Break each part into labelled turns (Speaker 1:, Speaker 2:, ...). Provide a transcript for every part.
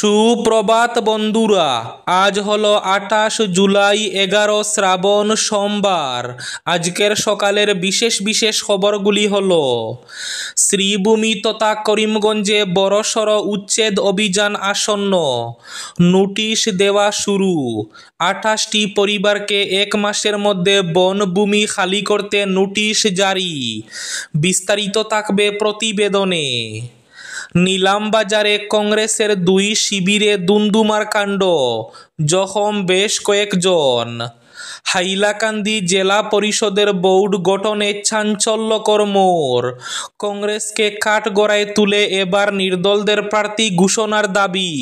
Speaker 1: সুপ্রভাত বন্ধুরা, আজ হলো 28 জুলাই, 11 শ্রাবণ, সোমবার। আজকের সকালের বিশেষ বিশেষ খবরগুলি হলো: শ্রীভূমি তথা করিমগঞ্জে বড়সড় উচ্ছেদ অভিযান আসন্ন, নোটিশ দেওয়া শুরু। 28টি পরিবারকে 1 মাসের মধ্যে বনভূমি খালি করতে নোটিশ জারি। বিস্তারিত থাকবে প্রতিবেদনে। নিলামবাজারে কংগ্রেসের 2 শিবিরে দুমদুমার কাণ্ড, জখম বেশ কয়েকজন। হাইলাকান্দি জেলা পরিষদের বোর্ড গঠনে চাঞ্চল্যকর মোড়, কংগ্রেসকে কাঠগড়ায় তুলে এবার নির্দলদের প্রার্থী ঘোষণার দাবি।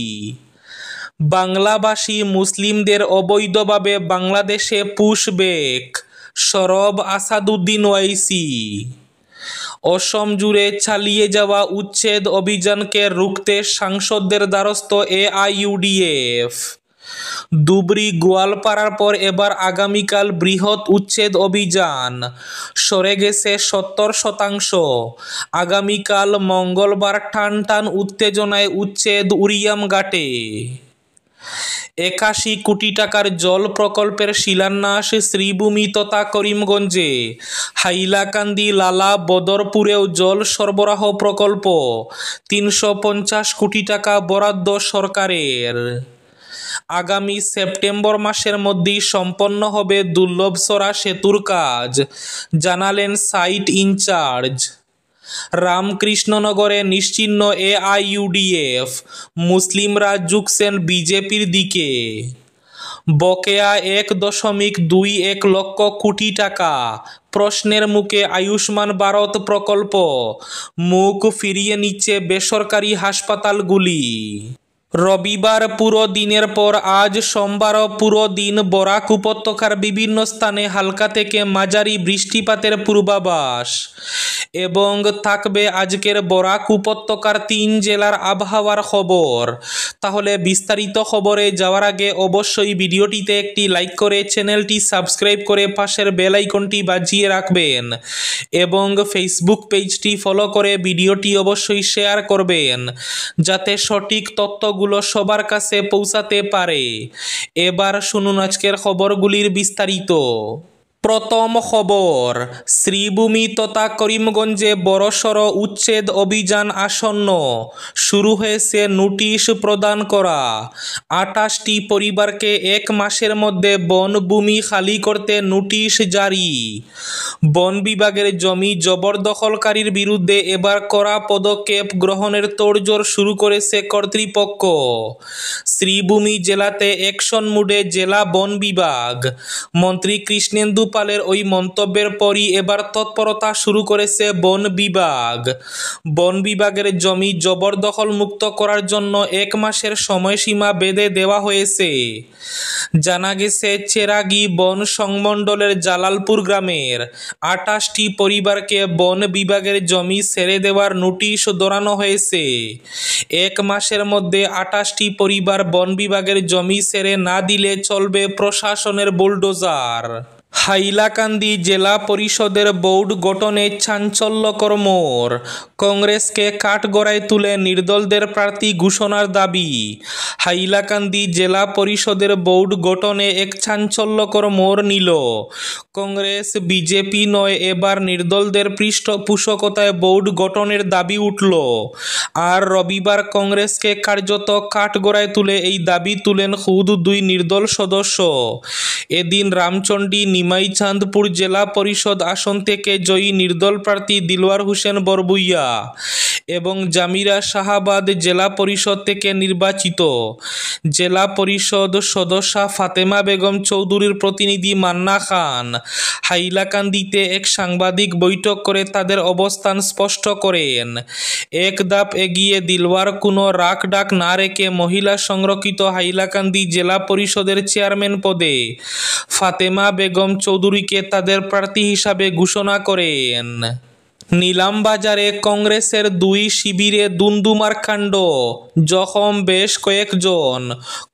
Speaker 1: বাংলাভাষী মুসলিমদের অবৈধভাবে বাংলাদেশে পুশব্যাক, সরব আসাদুদ্দিন ওয়াইসি। অসম জুড়ে চালিয়ে যাওয়া উচ্ছেদ অভিযানকে রুখতে সাংসদদের দ্বারস্থ এআইইউডিএফ। ধুবড়ী গোয়ালপাড়ার পর এবার আগামীকাল বৃহৎ উচ্ছেদ অভিযান, সরে গেছে 70%। আগামীকাল মঙ্গলবার টান টান উত্তেজনায় উচ্ছেদ উরিয়ামঘাটে। 81 কোটি টাকার জল প্রকল্পের শিলান্যাস শ্রীভূমি তথা করিমগঞ্জে। হাইলাকান্দি লালা বদরপুরেও জল সরবরাহ প্রকল্প, 350 কোটি টাকা বরাদ্দ সরকারের। আগামী সেপ্টেম্বর মাসের মধ্যেই সম্পন্ন হবে দুর্লভসরা সেতুর কাজ, জানালেন সাইট ইনচার্জ। রামকৃষ্ণনগরে নিশ্চিহ্ন এআইইউডিএফ, মুসলিমরা ঝুঁকছেন বিজেপির দিকে। বকেয়া 1.21 লক্ষ কোটি টাকা, প্রশ্নের মুখে আয়ুষ্মান ভারত প্রকল্প, মুখ ফিরিয়ে নিচ্ছে বেসরকারি হাসপাতালগুলি। রবিবার পুরো দিনের পর আজ সোমবারও পুরো দিন বরাক উপত্যকার বিভিন্ন স্থানে হালকা থেকে মাঝারি বৃষ্টিপাতের পূর্বাভাস এবং থাকবে আজকের বরাক উপত্যকার 3 জেলার আবহাওয়ার খবর। তাহলে বিস্তারিত খবরে যাওয়ার আগে অবশ্যই ভিডিওটিতে একটি লাইক করে চ্যানেলটি সাবস্ক্রাইব করে পাশের বেল আইকনটি বাজিয়ে রাখবেন এবং ফেসবুক পেজটি ফলো করে ভিডিওটি অবশ্যই শেয়ার করবেন, যাতে সঠিক তথ্যগুলো সবার কাছে পৌঁছাতে পারে। এবার শুনুন আজকের খবরগুলির বিস্তারিত। প্রথম খবর, শ্রীভূমি তথা করিমগঞ্জে বড়সড় উচ্ছেদ অভিযান আসন্ন, শুরু হয়েছে নোটিশ প্রদান করা। 28টি পরিবারকে 1 মাসের মধ্যে বনভূমি খালি করতে নোটিশ জারি। বন বিভাগের জমি জবরদখলকারীর বিরুদ্ধে এবার কড়া পদক্ষেপ গ্রহণের তোড়জোড় শুরু করেছে কর্তৃপক্ষ। শ্রীভূমি জেলাতে অ্যাকশন মুডে জেলা বন বিভাগ। মন্ত্রী কৃষ্ণেন্দু পালের ওই মন্তব্যের পরই এবার তৎপরতা শুরু করেছে বন বিভাগ। বন বিভাগের জমি জবরদখল মুক্ত করার জন্য 1 মাসের সময়সীমা বেঁধে দেওয়া হয়েছে। জানা গেছে, চেরাগী বন সংমণ্ডলের জালালপুর গ্রামের 28টি পরিবারকে বন বিভাগের জমি ছেড়ে দেওয়ার নোটিশ ধরানো হয়েছে। 1 মাসের মধ্যে 28টি পরিবার বন বিভাগের জমি ছেড়ে না দিলে চলবে প্রশাসনের বুলডোজার। হাইলাকান্দি জেলা পরিষদের বোর্ড গঠনে চাঞ্চল্যকর মোড়, কংগ্রেসকে কাঠগড়ায় তুলে নির্দলদের প্রার্থী ঘোষণার দাবি। হাইলাকান্দি জেলা পরিষদের বোর্ড গঠনে এক চাঞ্চল্যকর মোড় নিল। কংগ্রেস বিজেপি নয়, এবার নির্দলদের পৃষ্ঠপোষকতায় বোর্ড গঠনের দাবি উঠল। আর রবিবার কংগ্রেসকে কার্যত কাঠগড়ায় তুলে এই দাবি তুলেন খুদ 2 নির্দল সদস্য। এদিন রামচন্ডী নিমাইচাঁদপুর জেলা পরিষদ আসন থেকে জয়ী নির্দল প্রার্থী দিলওয়ার হোসেন বরবুইয়া এবং জামিরা শাহাবাদ জেলা পরিষদ থেকে নির্বাচিত জেলা পরিষদ সদস্যা ফাতেমা বেগম চৌধুরীর প্রতিনিধি মান্না খান হাইলাকান্দিতে এক সাংবাদিক বৈঠক করে তাদের অবস্থান স্পষ্ট করেন। এক ধাপ এগিয়ে দিলওয়ার কোনো রাগ ডাক না রেখে মহিলা সংরক্ষিত হাইলাকান্দি জেলা পরিষদের চেয়ারম্যান পদে ফাতেমা বেগম চৌধুরীকে তাদের প্রার্থী হিসাবে ঘোষণা করেন। নিলামবাজারে কংগ্রেসের দুই শিবিরে দুমদুমার কাণ্ড, জখম বেশ কয়েকজন।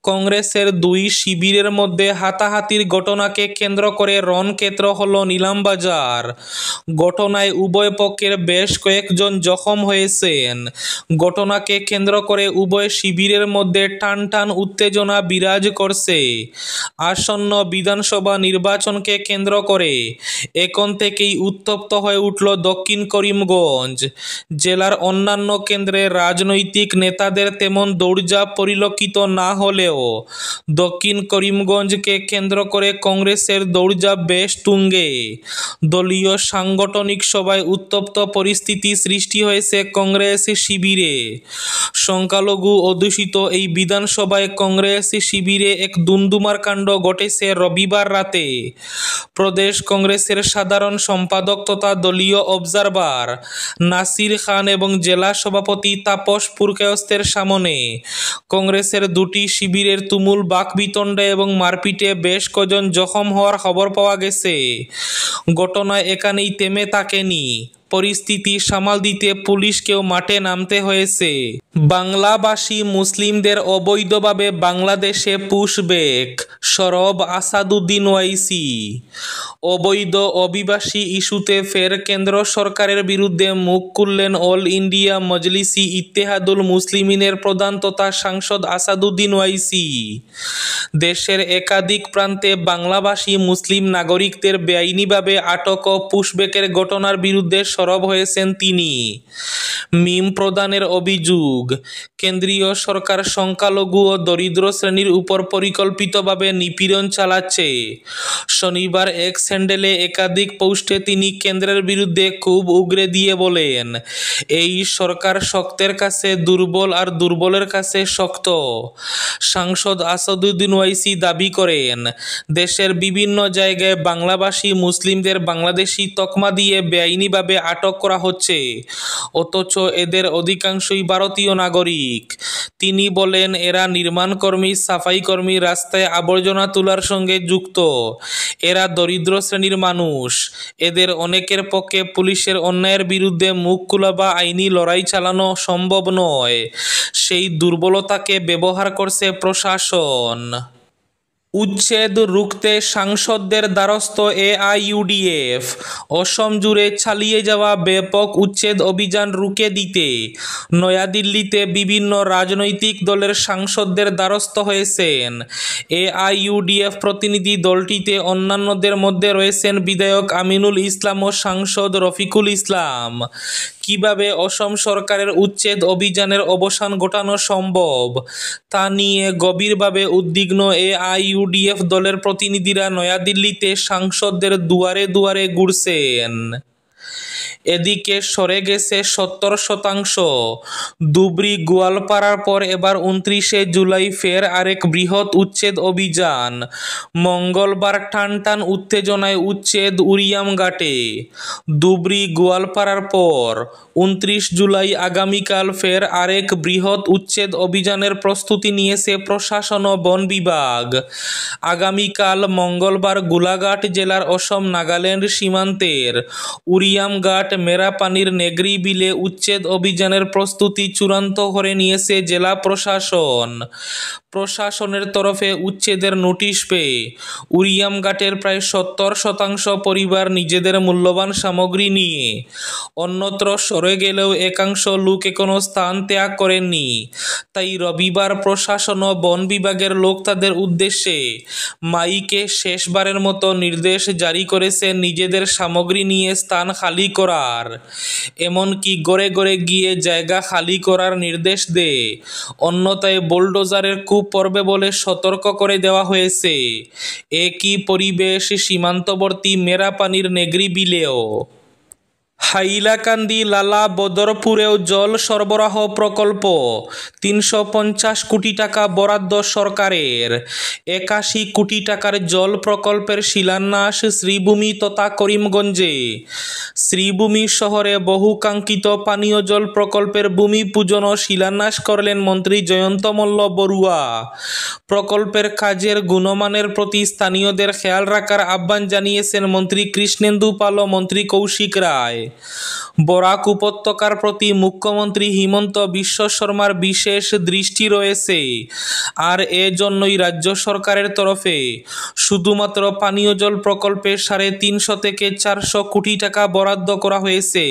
Speaker 1: কংগ্রেসের দুই শিবিরের মধ্যে হাতাহাতির ঘটনাকে কেন্দ্র করে রণক্ষেত্র হল নিলামবাজার। ঘটনায় উভয় পক্ষের বেশ কয়েকজন জখম হয়েছেন। ঘটনাকে কেন্দ্র করে উভয় শিবিরের মধ্যে টানটান উত্তেজনা বিরাজ করছে। আসন্ন বিধানসভা নির্বাচনকে কেন্দ্র করে এখন থেকেই উত্তপ্ত হয়ে উঠল দক্ষিণ করিমগঞ্জ। জেলার অন্যান্য কেন্দ্রে রাজনৈতিক নেতাদের তেমন দৌড়ঝাঁপ পরিলক্ষিত না হলেও দক্ষিণ করিমগঞ্জকে কেন্দ্র করে কংগ্রেসের দৌড়ঝাঁপ বেশ তুঙ্গে। দলীয় সাংগঠনিক সভায় উত্তপ্ত পরিস্থিতি সৃষ্টি হয়েছে কংগ্রেস শিবিরে। সংখ্যালঘু অধ্যুষিত এই বিধানসভায় কংগ্রেস শিবিরে এক দুমদুমার কাণ্ড ঘটেছে রবিবার রাতে। প্রদেশ কংগ্রেসের সাধারণ সম্পাদক তথা দলীয় অবজারভার নাসির খান এবং জেলা সভাপতি তাপস পুরকায়স্থের সামনে কংগ্রেসের দুটি শিবিরের তুমুল বাকবিতণ্ডা এবং মারপিটে বেশ কজন জখম হওয়ার খবর পাওয়া গেছে। ঘটনা এখানেই থেমে থাকেনি। পরিস্থিতি সামাল দিতে পুলিশকেও মাঠে নামতে হয়েছে। বাংলাভাষী মুসলিমদের অবৈধভাবে বাংলাদেশে পুশব্যাক, সরব আসাদুদ্দিন ওয়াইসি। অবৈধ অভিবাসী ইস্যুতে ফের কেন্দ্র সরকারের বিরুদ্ধে মুখ খুললেন অল ইন্ডিয়া মজলিসি ইত্তেহাদুল মুসলিমিনের প্রধান তথা সাংসদ আসাদুদ্দিন ওয়াইসি। দেশের একাধিক প্রান্তে বাংলাভাষী মুসলিম নাগরিকদের বেআইনিভাবে আটক ও পুশব্যাকের ঘটনার বিরুদ্ধে সরব হয়েছেন তিনি। মিম প্রদানের অভিযোগ, কেন্দ্রীয় সরকার সংখ্যালঘু ও দরিদ্র শ্রেণীর উপর পরিকল্পিতভাবে নিপীড়ন চালাচ্ছে। শনিবার এক স্যান্ডেলে একাধিক পোস্টে তিনি কেন্দ্রের বিরুদ্ধে খুব উগরে দিয়ে বলেন, এই সরকার শক্তের কাছে দুর্বল আর দুর্বলের কাছে শক্ত। সাংসদ আসাদুদ্দিন ওয়াইসি দাবি করেন, দেশের বিভিন্ন জায়গায় বাংলাভাষী মুসলিমদের বাংলাদেশি তকমা দিয়ে বেআইনিভাবে আটক করা হচ্ছে, অথচ এদের অধিকাংশই ভারতীয় নাগরিক। তিনি বলেন, এরা নির্মাণকর্মী, সাফাইকর্মী, রাস্তায় আবর্জনা তোলার সঙ্গে যুক্ত। এরা দরিদ্র শ্রেণীর মানুষ। এদের অনেকের পক্ষে পুলিশের অন্যায়ের বিরুদ্ধে মুখ খোলা বা আইনি লড়াই চালানো সম্ভব নয়। সেই দুর্বলতাকে ব্যবহার করছে প্রশাসন। উচ্ছেদ রুখতে সাংসদদের দ্বারস্থ এআইইউডিএফ। অসম জুড়ে চালিয়ে যাওয়া ব্যাপক উচ্ছেদ অভিযান রুখে দিতে নয়াদিল্লিতে বিভিন্ন রাজনৈতিক দলের সাংসদদের দ্বারস্থ হয়েছেন এআইইউডিএফ প্রতিনিধি দলটিতে অন্যান্যদের মধ্যে রয়েছেন বিধায়ক আমিনুল ইসলাম ও সাংসদ রফিকুল ইসলাম। কিভাবে অসম সরকারের উচ্ছেদ অভিযানের অবসান ঘটানো সম্ভব তা নিয়ে গভীরভাবে উদ্বিগ্ন এআইইউডিএফ দলের প্রতিনিধিরা নয়াদিল্লিতে সাংসদদের দুয়ারে দুয়ারে ঘুরছেন। এদিকে সরে গেছে 70%। ধুবড়ী গোয়ালপাড়ার পর এবার 29শে জুলাই ফের আরেক বৃহৎ উচ্ছেদ অভিযান। মঙ্গলবার টানটান উত্তেজনায় উচ্ছেদ উরিয়ামঘাটে। ধুবড়ী গোয়ালপাড়ার পর 29 জুলাই আগামীকাল ফের আরেক বৃহৎ উচ্ছেদ অভিযানের প্রস্তুতি নিয়েছে প্রশাসন ও বন বিভাগ। আগামীকাল মঙ্গলবার গোলাঘাট জেলার অসম নাগাল্যান্ড সীমান্তের উরিয়ামঘাট মেরাপানির নেগ্রি বিলে উচ্ছেদ অভিযানের প্রস্তুতি চূড়ান্ত করে নিয়েছে জেলা প্রশাসন। প্রশাসনের তরফে উচ্ছেদের নোটিশ পেয়ে উরিয়ামঘাটের প্রায় 70% পরিবার নিজেদের মূল্যবান সামগ্রী নিয়ে অন্যত্র সরে গেলেও একাংশ লোক এখনো স্থান ত্যাগ করেননি। তাই রবিবার প্রশাসন ও বন বিভাগের লোক তাদের উদ্দেশ্যে মাইকে শেষবারের মতো নির্দেশ জারি করেছে নিজেদের সামগ্রী নিয়ে স্থান খালি করার। এমনকি গড়ে গড়ে গিয়ে জায়গা খালি করার নির্দেশ দেয়। অন্যথায় বুলডোজারের কূপ পড়বে বলে সতর্ক করে দেওয়া হয়েছে। একই পরিবেশ সীমান্তবর্তী মেরাপানির নেগ্রি বিলেও। হাইলাকান্দি লালা বদরপুরেও জল সরবরাহ প্রকল্প, 350 কোটি টাকা বরাদ্দ সরকারের। 81 কোটি টাকার জল প্রকল্পের শিলান্যাস শ্রীভূমি তথা করিমগঞ্জে। শ্রীভূমি শহরে বহুকাঙ্ক্ষিত পানীয় জল প্রকল্পের ভূমি পূজন ও শিলান্যাস করলেন মন্ত্রী জয়ন্ত মল্ল বড়ুয়া। প্রকল্পের কাজের গুণমানের প্রতি স্থানীয়দের খেয়াল রাখার আহ্বান জানিয়েছেন মন্ত্রী কৃষ্ণেন্দু পাল ও মন্ত্রী কৌশিক রায়। বরাক উপত্যকার প্রতি মুখ্যমন্ত্রী হিমন্ত বিশ্ব শর্মার বিশেষ দৃষ্টি রয়েছে, আর এজন্যই রাজ্য সরকারের তরফে শুধুমাত্র পানীয় জল প্রকল্পে 350 থেকে 400 কোটি টাকা বরাদ্দ করা হয়েছে,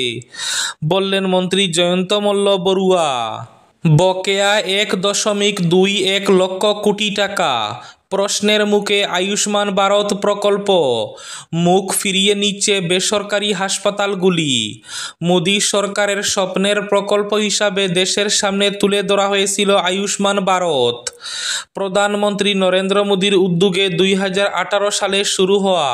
Speaker 1: বললেন মন্ত্রী জয়ন্ত মল্ল বড়ুয়া। বকেয়া 1.21 লক্ষ কোটি টাকা। প্রশ্নের মুখে আয়ুষ্মান ভারত প্রকল্প। মুখ ফিরিয়ে নিচ্ছে বেসরকারি হাসপাতালগুলি। মোদী সরকারের স্বপ্নের প্রকল্প হিসাবে দেশের সামনে তুলে ধরা হয়েছিল আয়ুষ্মান ভারত। প্রধানমন্ত্রী নরেন্দ্র মোদীর উদ্যোগে 2018 সালে শুরু হওয়া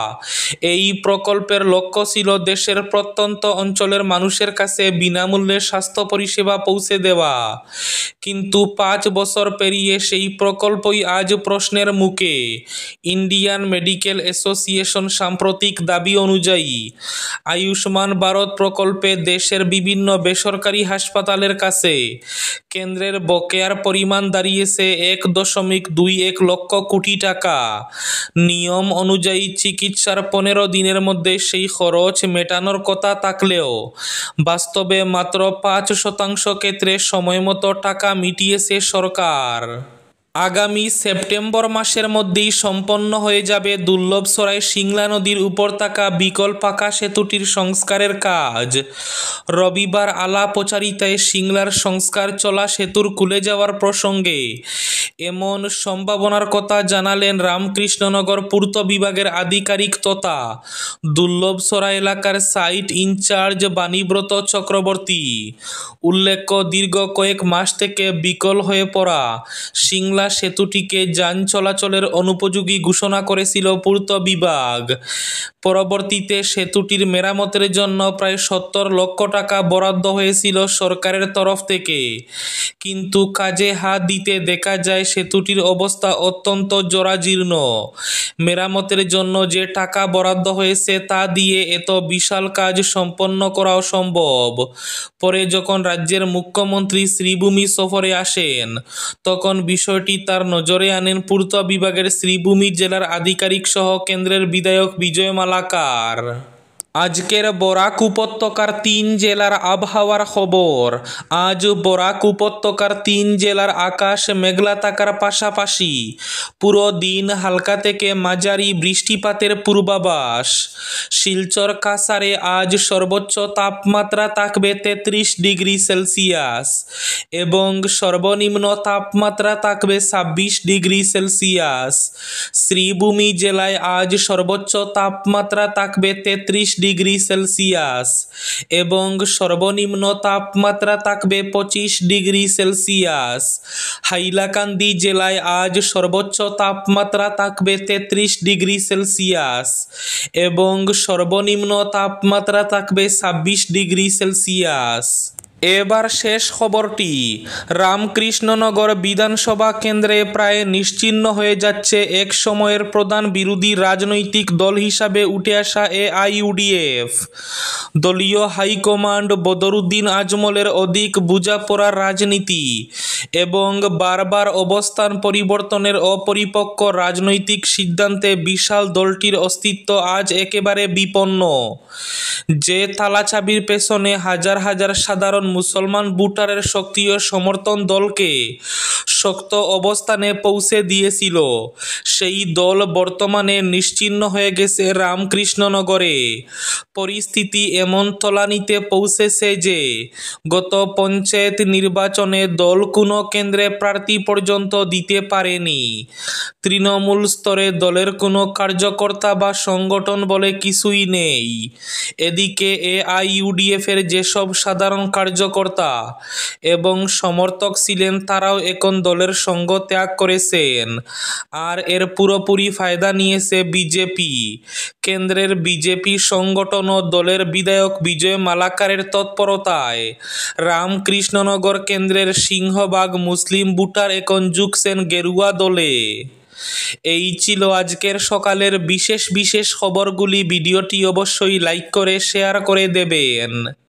Speaker 1: এই প্রকল্পের লক্ষ্য ছিল দেশের প্রত্যন্ত অঞ্চলের মানুষের কাছে বিনামূল্যে স্বাস্থ্য পরিষেবা পৌঁছে দেওয়া। কিন্তু 5 বছর পেরিয়ে সেই প্রকল্পই আজ প্রশ্নের মুখে। ইন্ডিয়ান মেডিকেল অ্যাসোসিয়েশন সাম্প্রতিক দাবি অনুযায়ী আয়ুষ্মান ভারত প্রকল্পে দেশের বিভিন্ন বেসরকারি হাসপাতালের কাছে কেন্দ্রের বকেয়ার পরিমাণ দাঁড়িয়েছে 1.21 লক্ষ কোটি টাকা। নিয়ম অনুযায়ী চিকিৎসার 15 দিনের মধ্যে সেই খরচ মেটানোর কথা থাকলেও বাস্তবে মাত্র 5% ক্ষেত্রে সময়মতো টাকা মিটিয়েছে সরকার। আগামী সেপ্টেম্বর মাসের মধ্যেই সম্পন্ন হয়ে যাবে দুর্লভসরাই সিংলা নদীর উপর থাকা বিকল পাকা সেতুটির সংস্কারের কাজ। রবিবার আলা প্রচারিতায় সিংলার সংস্কার চলা সেতুর খুলে যাওয়ার প্রসঙ্গে এমন সম্ভাবনার কথা জানালেন রামকৃষ্ণনগর পূর্ত বিভাগের আধিকারিক তথা দুর্লভসরাই এলাকার সাইট ইনচার্জ বাণীব্রত চক্রবর্তী। উল্লেখ্য, দীর্ঘ কয়েক মাস থেকে বিকল হয়ে পড়া সিংলা সেতুটিকে যান চলাচলের অনুপযোগী ঘোষণা করেছিল পূর্ত বিভাগ। পরবর্তীতে সেতুটির মেরামতের জন্য প্রায় 70 লক্ষ টাকা বরাদ্দ হয়েছিল সরকারের তরফ থেকে, কিন্তু কাজে হাত দিতে দেখা যায় সেতুটির অবস্থা অত্যন্ত জরাজীর্ণ। মেরামতের জন্য যে টাকা বরাদ্দ হয়েছে তা দিয়ে এত বিশাল কাজ সম্পন্ন করা অসম্ভব। পরে যখন রাজ্যের মুখ্যমন্ত্রী শ্রীভূমি সফরে আসেন তখন বিষয়টি তার নজরে আনেন পূর্ত বিভাগের শ্রীভূমি জেলার আধিকারিক সহ কেন্দ্রের বিধায়ক বিজয় মালাকার। আজকের বরাক উপত্যকার 3 জেলার আবহাওয়ার খবর। আজ বরাক উপত্যকার 3 জেলার আকাশ মেঘলা থাকার পাশাপাশি পুরো দিন হালকা থেকে মাঝারি বৃষ্টিপাতের পূর্বাভাস। শিলচর কাছাড়ে আজ সর্বোচ্চ তাপমাত্রা থাকবে 33 ডিগ্রি সেলসিয়াস এবং সর্বনিম্ন তাপমাত্রা থাকবে 26 ডিগ্রি সেলসিয়াস। শ্রীভূমি জেলায় আজ সর্বোচ্চ তাপমাত্রা থাকবে 33 ডিগ্রি সেলসিয়াস এবং সর্বনিম্ন তাপমাত্রা থাকবে 25 ডিগ্রি সেলসিয়াস। হাইলাকান্দি জেলায় আজ সর্বোচ্চ তাপমাত্রা থাকবে 33 ডিগ্রি সেলসিয়াস এবং সর্বনিম্ন তাপমাত্রা থাকবে 26 ডিগ্রি সেলসিয়াস। এবার শেষ খবরটি। রামকৃষ্ণনগর বিধানসভা কেন্দ্রে প্রায় নিশ্চিহ্ন হয়ে যাচ্ছে এক সময়ের প্রধান বিরোধী রাজনৈতিক দল হিসাবে উঠে আসা AIUDF। দলীয় হাইকমান্ড বদরুদ্দিন আজমলের অধিক বোঝাপড়ার রাজনীতি এবং বারবার অবস্থান পরিবর্তনের অপরিপক্ক রাজনৈতিক সিদ্ধান্তে বিশাল দলটির অস্তিত্ব আজ একেবারে বিপন্ন। যে তালাচাবির পেছনে হাজার হাজার সাধারণ মুসলমান ভোটারের সক্রিয় সমর্থন দলকে শক্ত অবস্থানে পৌঁছে দিয়েছিল, সেই দল বর্তমানে নিশ্চিহ্ন হয়ে গেছে রামকৃষ্ণনগরে। পরিস্থিতি এমন তলানিতে পৌঁছেছে যে গত পঞ্চায়েত নির্বাচনে দল কোনো কেন্দ্রে প্রার্থী পর্যন্ত দিতে পারেনি। তৃণমূল স্তরে দলের কোনো কার্যকর্তা বা সংগঠন বলে কিছুই নেই। এদিকে AIUDF-এর যেসব সাধারণ কার্যকর্তা এবং সমর্থক ছিলেন তারাও এখন দলের সঙ্গ ত্যাগ করেছেন, আর এর পুরোপুরি ফায়দা নিয়েছে বিজেপি। কেন্দ্রের বিজেপি সংগঠন ও দলের বিধায়ক বিজয় মালাকারের তৎপরতায় রামকৃষ্ণনগর কেন্দ্রের সিংহভাগ মুসলিম ভোটার এখন যুগছেন গেরুয়া দলে। এই ছিল আজকের সকালের বিশেষ খবরগুলি। ভিডিওটি অবশ্যই লাইক করে শেয়ার করে দেবেন।